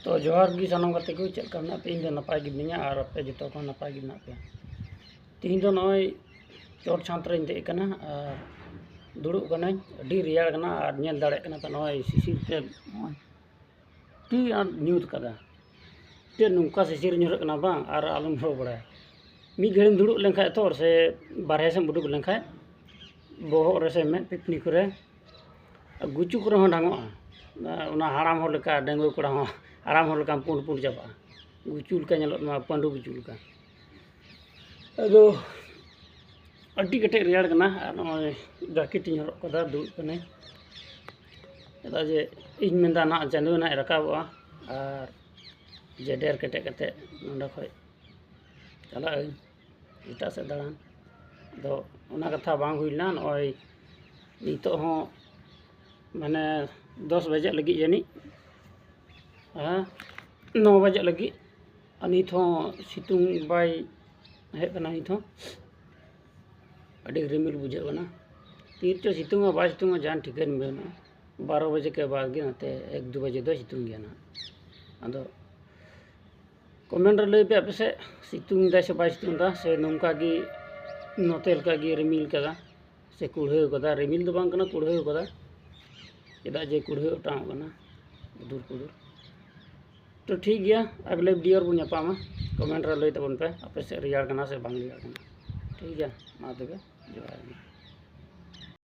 तो जोहार गी सानम गाते को चेक करना पे इन नपाय गी मिया और पे जतो को नपाय गी ना पे तीन दो नय चोट छांत रे दे कना और दुड़ु कना अडी रियाड़ कना और नेल दाड़े कना तो नय सिसिर ते टी और न्यूट कदा ते नुका सिसिर न्यूर कना बांग और आलम हो बड़ा मी घड़ी दुड़ु लेखा तो से बारहे से बुडुक लेखा बोहो रे से में पिकनिक करे गुचु करे हो डांगो उना हाराम हो लेका डेंगो कोड़ा हो आराम हो लेका पुंड पुंड जाबा गुचुल का नेलो मा पंडु गुचुल का अदो अड्डी कटे रियाड़ कना नय जाकिट इन हरक कदा दुड़ कने एदा जे इन मेंदा ना चांदो ना रकाबा और जेडेर कटे कते नंडा खय चला इटा से दाड़ान दो उना कथा बांग हुइना नय नितो हो माने 10 बजे लगी जानी 9 बजे लगी नित हो सितुंग बाय हे कना नित हो अड़ी रिमिल बुझे कना तीर तो सितुंग बाय सितुंग जान ठिकान मेना 12 बजे के बाद गे नते 1-2 बजे दो सितुंग गया ना अदो कमेंट रे पे आपे से सितुंग दा से बाय सितुंग दा से नोंका गी नोतेल का गी रिमिल कदा से कुड़हे कदा रिमिल दो बांग कना कुड़हे कदा चेदा जे कुड़हे उठाव कना दूर कुदूर तो ठीक गया अगले वीडियो बन नापामा कमेंट रे लई तबन पे आपे से रियाड़ कना से बांग रियाड़ कना ठीक गया मा तबे जोहार।